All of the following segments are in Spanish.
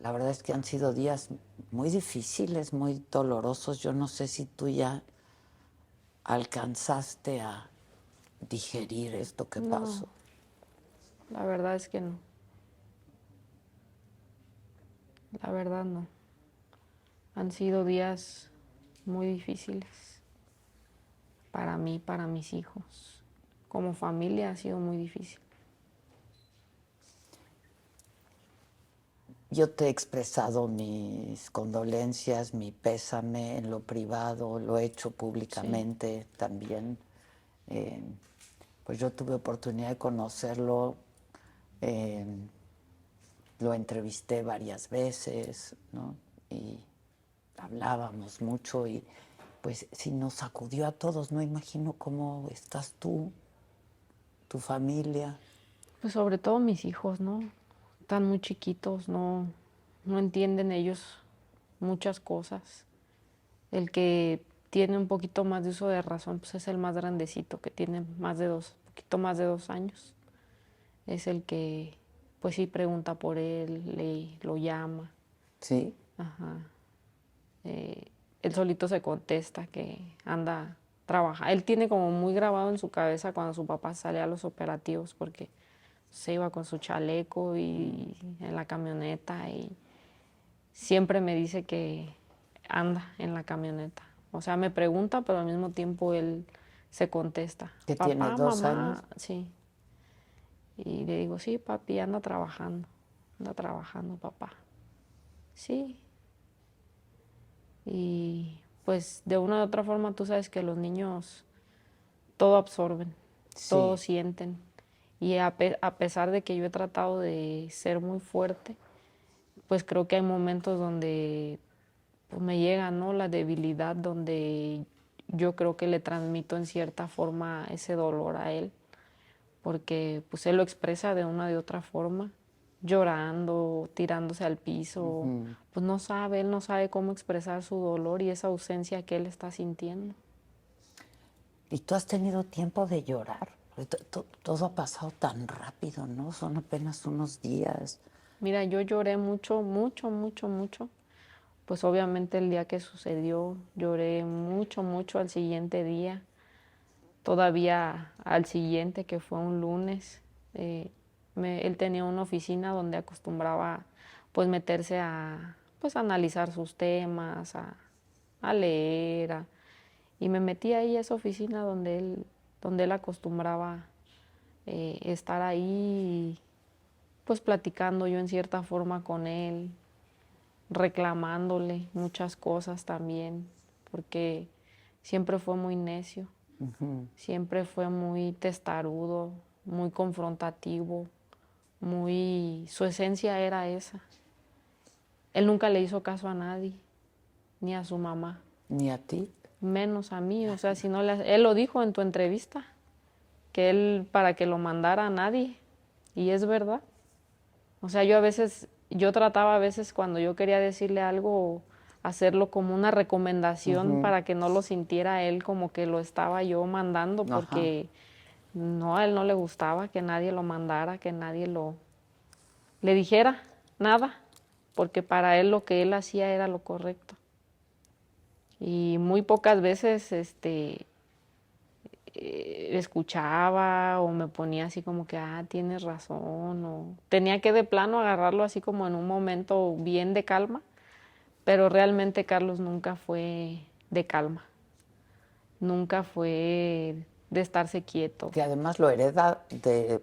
La verdad es que han sido días muy difíciles, muy dolorosos. Yo no sé si tú ya alcanzaste a digerir esto que No, pasó. la verdad es que no. La verdad no. Han sido días muy difíciles para mí, para mis hijos. Como familia ha sido muy difícil. Yo te he expresado mis condolencias, mi pésame en lo privado, lo he hecho Sí, públicamente también. Eh, pues yo tuve oportunidad de conocerlo, eh, lo entrevisté varias veces, ¿no? Y hablábamos mucho y pues sí nos sacudió a todos. No imagino cómo estás tú, tu familia. pues sobre todo mis hijos, ¿no? Están muy chiquitos, no entienden ellos muchas cosas. El que tiene un poquito más de uso de razón, pues es el más grandecito, que tiene más de poquito más de 2 años. Es el que, pues sí, pregunta por él, lo llama. Sí, Ajá. Él solito se contesta que anda trabaja. Él tiene como muy grabado en su cabeza cuando su papá sale a los operativos porque se iba con su chaleco y en la camioneta y siempre me dice que anda en la camioneta. O sea, me pregunta, pero al mismo tiempo él se contesta. que tiene Papá, 2 años. mamá, sí. Y le digo, sí, papi, anda trabajando, papá. Sí. Y pues de una u otra forma tú sabes que los niños todo absorben, todo Sí, sienten. Y a pesar de que yo he tratado de ser muy fuerte, pues creo que hay momentos donde pues, me llega, ¿no? La debilidad, donde yo creo que le transmito en cierta forma ese dolor a él, porque pues él lo expresa de una de otra forma, llorando, tirándose al piso, pues no sabe, él no sabe cómo expresar su dolor y esa ausencia que él está sintiendo. y tú has tenido tiempo de llorar. Todo ha pasado tan rápido, ¿no? Son apenas unos días. Mira, yo lloré mucho, mucho, mucho, mucho. Pues obviamente el día que sucedió lloré mucho, mucho al siguiente día. Todavía al siguiente, que fue un lunes, eh, él tenía una oficina donde acostumbraba pues meterse a pues analizar sus temas, a leer, y me metí ahí a esa oficina donde él acostumbraba estar ahí, pues platicando yo en cierta forma con él, reclamándole muchas cosas también, porque siempre fue muy necio, siempre fue muy testarudo, muy confrontativo, su esencia era esa. Él nunca le hizo caso a nadie, ni a su mamá, Ni a ti. menos a mí. O sea, si no él lo dijo en tu entrevista, que él para que lo mandara a nadie, y es verdad. O sea, yo trataba a veces cuando yo quería decirle algo, hacerlo como una recomendación para que no lo sintiera él como que lo estaba yo mandando, Ajá. porque no, a él no le gustaba que nadie lo mandara, que nadie le dijera nada, porque para él lo que él hacía era lo correcto. Y muy pocas veces escuchaba o me ponía así como que, tienes razón, o tenía que de plano agarrarlo así como en un momento bien de calma, pero realmente Carlos nunca fue de calma, nunca fue de estarse quieto. Que además lo hereda de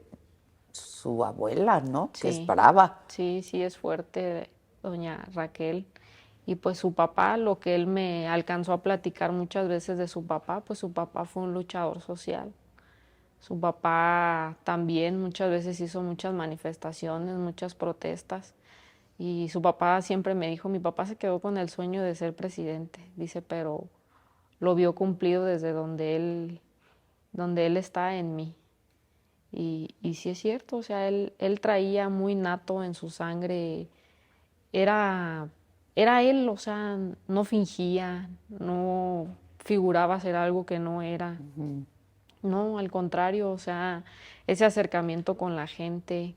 su abuela, ¿no? Que es Sí, brava. sí, sí es fuerte doña Raquel. Y pues su papá, lo que él me alcanzó a platicar muchas veces de su papá, pues su papá fue un luchador social. Su papá también muchas veces hizo muchas manifestaciones, muchas protestas. Y su papá siempre me dijo, mi papá se quedó con el sueño de ser presidente, dice, pero lo vio cumplido desde donde él está en mí. Y sí es cierto, o sea, él traía muy nato en su sangre, era, era él, o sea, no fingía, no figuraba ser algo que no era. No, al contrario, o sea, ese acercamiento con la gente,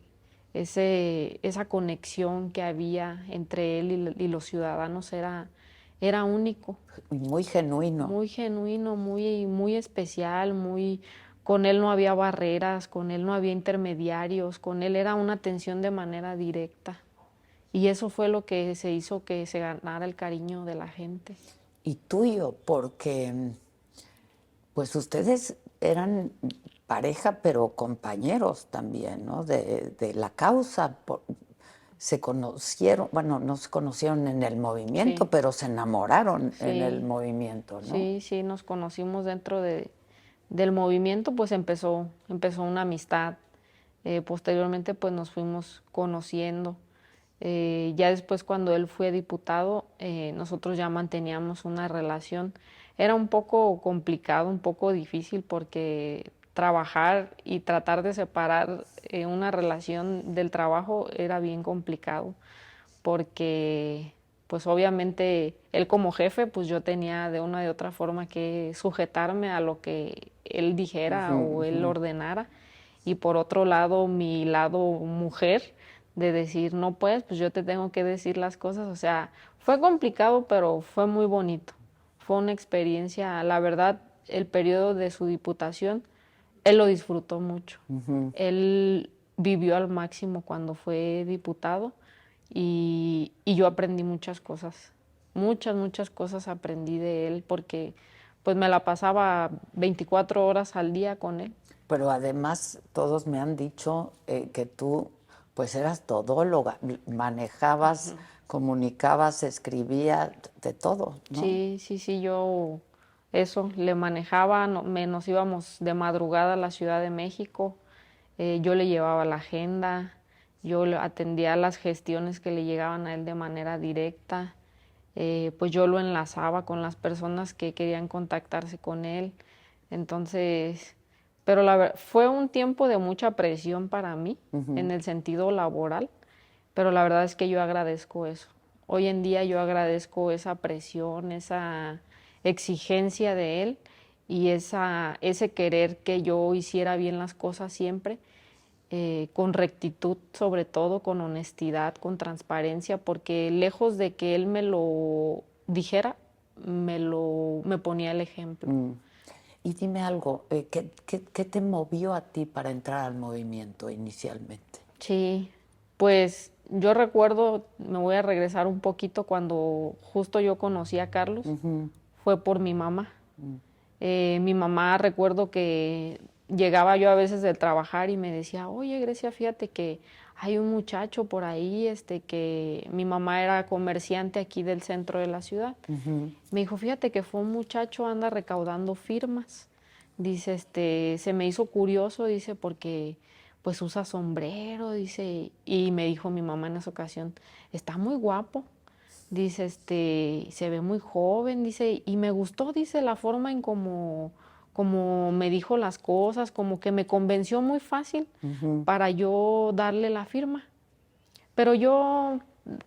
esa conexión que había entre él y los ciudadanos era único. Muy genuino. Muy genuino, muy especial, con él no había barreras, con él no había intermediarios, con él era una atención de manera directa. Y eso fue lo que se hizo que se ganara el cariño de la gente. Y tuyo, porque pues ustedes eran pareja, pero compañeros también, ¿no? De la causa. Se conocieron, bueno, no se conocieron en el movimiento, Sí. pero se enamoraron en el Sí. movimiento, ¿no? Sí, sí, nos conocimos dentro del movimiento, pues empezó una amistad. Posteriormente, pues nos fuimos conociendo. Ya después, cuando él fue diputado, nosotros ya manteníamos una relación. Era un poco complicado, un poco difícil, porque trabajar y tratar de separar una relación del trabajo era bien complicado, porque pues obviamente él como jefe, pues yo tenía de una de otra forma que sujetarme a lo que él dijera o él ordenara. Y por otro lado, mi lado mujer, de decir, no puedes, pues yo te tengo que decir las cosas. O sea, fue complicado, pero fue muy bonito. Fue una experiencia, la verdad, el periodo de su diputación, él lo disfrutó mucho. Él vivió al máximo cuando fue diputado y yo aprendí muchas cosas. Muchas cosas aprendí de él, porque pues me la pasaba 24 horas al día con él. Pero además todos me han dicho que tú pues eras todóloga, manejabas, comunicabas, escribías, de todo, ¿no? Sí, yo eso, le manejaba, nos íbamos de madrugada a la Ciudad de México, yo le llevaba la agenda, yo atendía las gestiones que le llegaban a él de manera directa, pues yo lo enlazaba con las personas que querían contactarse con él. Entonces, pero fue un tiempo de mucha presión para mí en el sentido laboral, pero la verdad es que yo agradezco eso. Hoy en día yo agradezco esa presión, esa exigencia de él y ese querer que yo hiciera bien las cosas siempre, con rectitud, sobre todo con honestidad, con transparencia, porque lejos de que él me lo dijera, me ponía el ejemplo. Y dime algo, ¿qué te movió a ti para entrar al movimiento inicialmente? Sí, pues yo recuerdo, me voy a regresar un poquito, cuando justo yo conocí a Carlos, fue por mi mamá. Mi mamá, recuerdo que llegaba yo a veces de trabajar y me decía, oye, Grecia, fíjate que hay un muchacho por ahí, que mi mamá era comerciante aquí del centro de la ciudad. Me dijo, fíjate que fue un muchacho, anda recaudando firmas. Dice, se me hizo curioso, dice, porque pues usa sombrero, dice, y me dijo mi mamá en esa ocasión, está muy guapo. Dice, se ve muy joven, dice, y me gustó, dice, la forma en como me dijo las cosas, como que me convenció muy fácil para yo darle la firma. Pero yo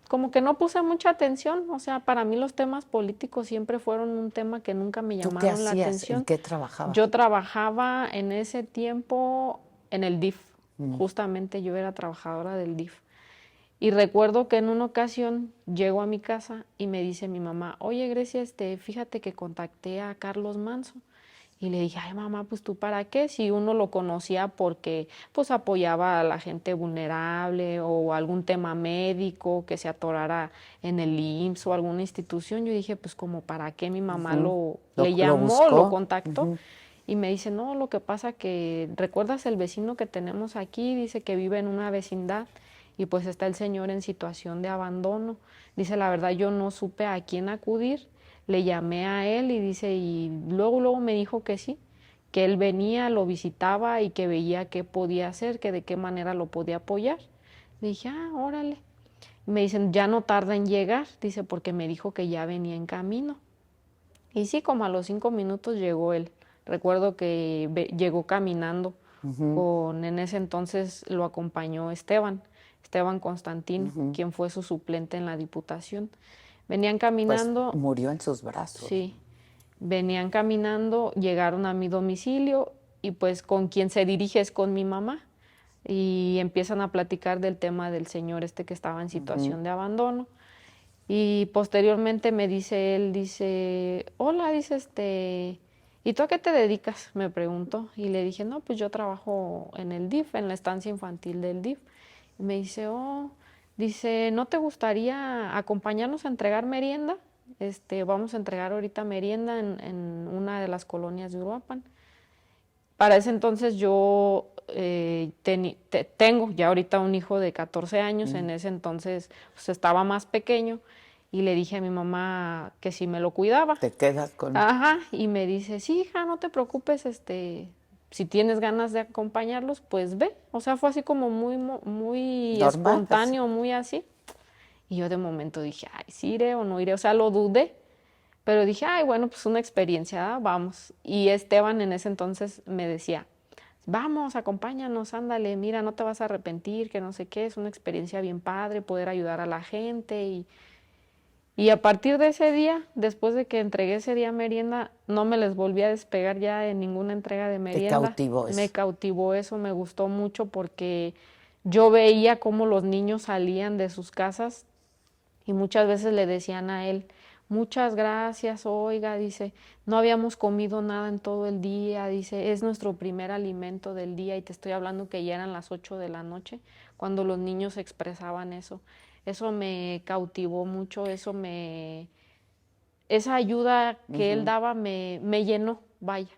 como que no puse mucha atención, o sea, para mí los temas políticos siempre fueron un tema que nunca me ¿Tú qué llamaron la hacías? ¿En atención. qué trabajabas? Yo trabajaba en ese tiempo en el DIF, justamente yo era trabajadora del DIF. Y recuerdo que en una ocasión llego a mi casa y me dice mi mamá, oye, Grecia, fíjate que contacté a Carlos Manso. Y le dije, ay, mamá, pues tú para qué, si uno lo conocía porque pues apoyaba a la gente vulnerable o algún tema médico que se atorara en el IMSS o alguna institución. Yo dije, pues como para qué, mi mamá le ¿Lo llamó, lo buscó? contactó. Y me dice, no, lo que pasa que, ¿recuerdas el vecino que tenemos aquí? Dice que vive en una vecindad y pues está el señor en situación de abandono. Dice, la verdad yo no supe a quién acudir, le llamé a él y dice, y luego me dijo que sí, que él venía, lo visitaba y que veía qué podía hacer, que de qué manera lo podía apoyar. Le dije, órale. Me dicen, ya no tarda en llegar, dice, porque me dijo que ya venía en camino. Y sí, como a los 5 minutos llegó él. Recuerdo que llegó caminando en ese entonces lo acompañó Esteban Constantino, quien fue su suplente en la diputación. Venían caminando. Pues murió en sus brazos. Sí, venían caminando, llegaron a mi domicilio y pues con quien se dirige es con mi mamá. y empiezan a platicar del tema del señor que estaba en situación de abandono. Y posteriormente me dice él, dice, hola, dice, ¿y tú a qué te dedicas? Me preguntó. Y le dije, no, pues yo trabajo en el DIF, en la estancia infantil del DIF. Y me dice, oh, dice, ¿no te gustaría acompañarnos a entregar merienda? Vamos a entregar ahorita merienda en una de las colonias de Uruapan. Para ese entonces yo tengo ya ahorita un hijo de 14 años, en ese entonces pues, estaba más pequeño y le dije a mi mamá que si me lo cuidaba. ¿Te quedas con...? Ajá, y me dice, sí, hija, no te preocupes, si tienes ganas de acompañarlos, pues ve. O sea, fue así como muy Normal, espontáneo, muy así. Y yo de momento dije, ay, sí iré o no iré, o sea, lo dudé. Pero dije, ay, bueno, pues una experiencia, vamos. Y Esteban en ese entonces me decía, vamos, acompáñanos, ándale, mira, no te vas a arrepentir, que no sé qué, es una experiencia bien padre poder ayudar a la gente. Y a partir de ese día, después de que entregué ese día merienda, no me les volví a despegar ya en ninguna entrega de merienda. ¿Te cautivó eso? Me cautivó eso, me gustó mucho porque yo veía cómo los niños salían de sus casas y muchas veces le decían a él, muchas gracias, oiga, dice, no habíamos comido nada en todo el día, dice, es nuestro primer alimento del día y te estoy hablando que ya eran las 8 de la noche cuando los niños expresaban eso. Eso me cautivó mucho, esa ayuda que él daba me llenó, vaya.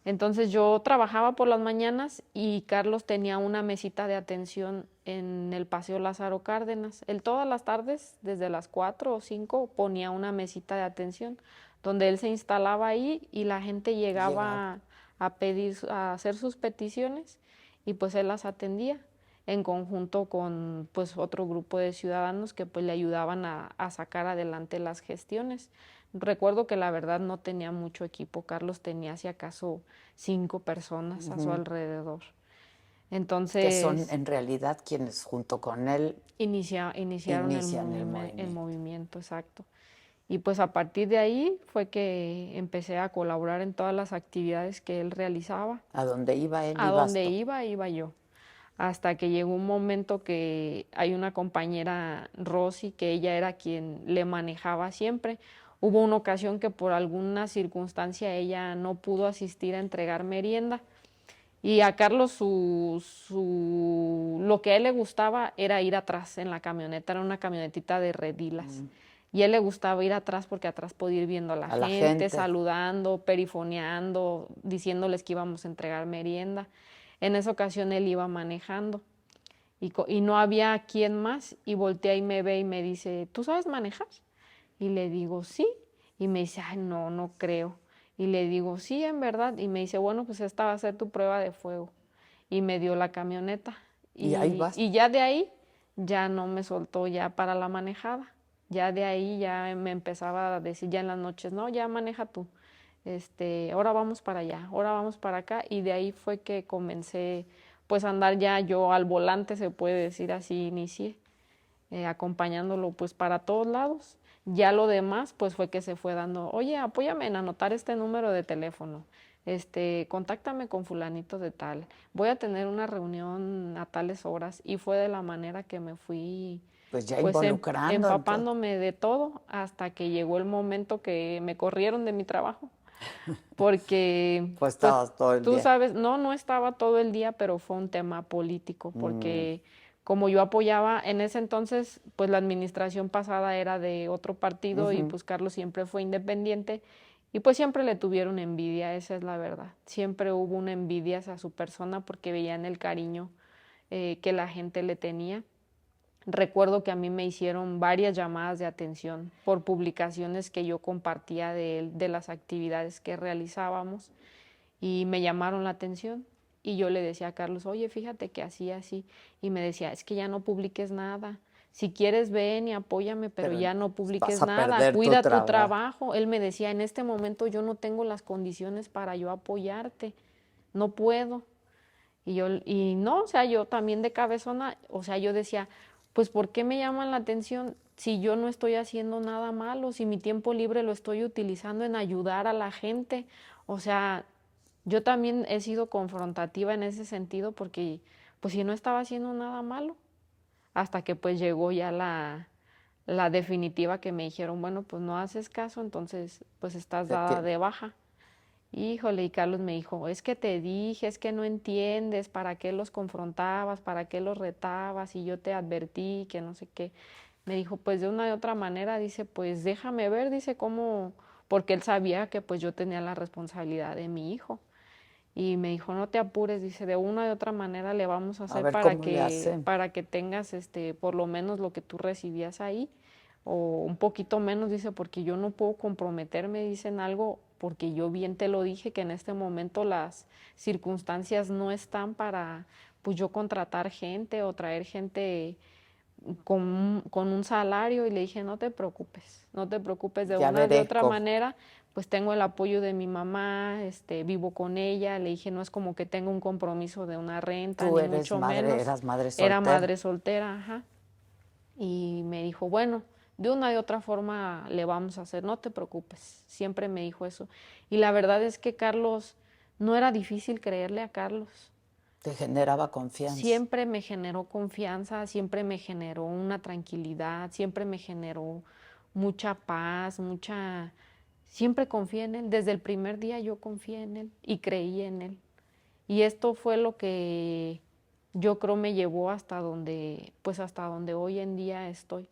Entonces yo trabajaba por las mañanas y Carlos tenía una mesita de atención en el Paseo Lázaro Cárdenas. Él todas las tardes, desde las 4 o 5, ponía una mesita de atención donde él se instalaba ahí y la gente llegaba a pedir, a hacer sus peticiones y pues él las atendía en conjunto con pues otro grupo de ciudadanos que pues le ayudaban a sacar adelante las gestiones. Recuerdo que la verdad no tenía mucho equipo, Carlos tenía si acaso 5 personas a su alrededor. Entonces, que son en realidad quienes junto con él iniciaron inician el el movimiento. movimiento, exacto. Y pues a partir de ahí fue que empecé a colaborar en todas las actividades que él realizaba. A donde iba él, A ibas donde tú. iba yo. Hasta que llegó un momento que hay una compañera, Rosy, que ella era quien le manejaba siempre. Hubo una ocasión que por alguna circunstancia ella no pudo asistir a entregar merienda. Y a Carlos lo que a él le gustaba era ir atrás en la camioneta, era una camionetita de redilas. Y a él le gustaba ir atrás porque atrás podía ir viendo a la gente, saludando, perifoneando, diciéndoles que íbamos a entregar merienda. En esa ocasión él iba manejando y no había quien más y voltea y me ve y me dice, ¿tú sabes manejar? Y le digo, sí. Y me dice, ay, no, no creo. Y le digo, sí, en verdad. Y me dice, bueno, pues esta va a ser tu prueba de fuego. Y me dio la camioneta. Y ahí vas. Y ya de ahí, ya no me soltó ya para la manejada. Ya de ahí ya me empezaba a decir ya en las noches, no, ya maneja tú. Ahora vamos para allá, ahora vamos para acá. Y de ahí fue que comencé pues a andar ya yo al volante, se puede decir así, inicié, acompañándolo pues para todos lados. Ya lo demás pues fue que se fue dando, oye, apóyame en anotar este número de teléfono, contáctame con fulanito de tal, voy a tener una reunión a tales horas y fue de la manera que me fui pues ya pues involucrando empapándome de todo hasta que llegó el momento que me corrieron de mi trabajo. Porque pues estabas todo el tú día. sabes, no estaba todo el día, pero fue un tema político, porque como yo apoyaba en ese entonces, pues la administración pasada era de otro partido y pues Carlos siempre fue independiente y pues siempre le tuvieron envidia, esa es la verdad. Siempre hubo una envidia hacia su persona porque veían el cariño que la gente le tenía. Recuerdo que a mí me hicieron varias llamadas de atención por publicaciones que yo compartía de él, de las actividades que realizábamos, y me llamaron la atención. Y yo le decía a Carlos, oye, fíjate que así, y me decía, es que ya no publiques nada. Si quieres, ven y apóyame, pero ya no publiques nada, cuida tu trabajo. Él me decía, en este momento yo no tengo las condiciones para yo apoyarte, no puedo. Y no, o sea, yo también de cabezona, o sea, yo decía, pues ¿por qué me llaman la atención si yo no estoy haciendo nada malo, si mi tiempo libre lo estoy utilizando en ayudar a la gente? O sea, yo también he sido confrontativa en ese sentido porque pues si no estaba haciendo nada malo. Hasta que pues llegó ya la definitiva que me dijeron, bueno, pues no haces caso, entonces pues estás Te dada tiene. de baja. Híjole, y Carlos me dijo, es que te dije, es que no entiendes, ¿para qué los confrontabas? ¿Para qué los retabas? Y yo te advertí que no sé qué. Me dijo, pues de una y otra manera, dice, pues déjame ver, dice, cómo, porque él sabía que pues yo tenía la responsabilidad de mi hijo. Y me dijo, no te apures, dice, de una y otra manera le vamos a A hacer ver cómo le hacen. para que tengas por lo menos lo que tú recibías ahí, o un poquito menos, dice, porque yo no puedo comprometerme, dice, en algo, porque yo bien te lo dije, que en este momento las circunstancias no están para, pues yo contratar gente o traer gente con un salario, y le dije, no te preocupes, de Ya una de veré otra cómo. manera, pues tengo el apoyo de mi mamá, vivo con ella, le dije, no es como que tenga un compromiso de una renta, Tú ni mucho menos, eras madre era soltera. madre soltera, ajá, y me dijo, bueno, de una y otra forma le vamos a hacer, no te preocupes, siempre me dijo eso, y la verdad es que Carlos, no era difícil creerle a Carlos. Te generaba confianza. Siempre me generó confianza, siempre me generó una tranquilidad, siempre me generó mucha paz, siempre confié en él. Desde el primer día yo confié en él y creí en él. Y esto fue lo que yo creo me llevó hasta donde, pues hasta donde hoy en día estoy.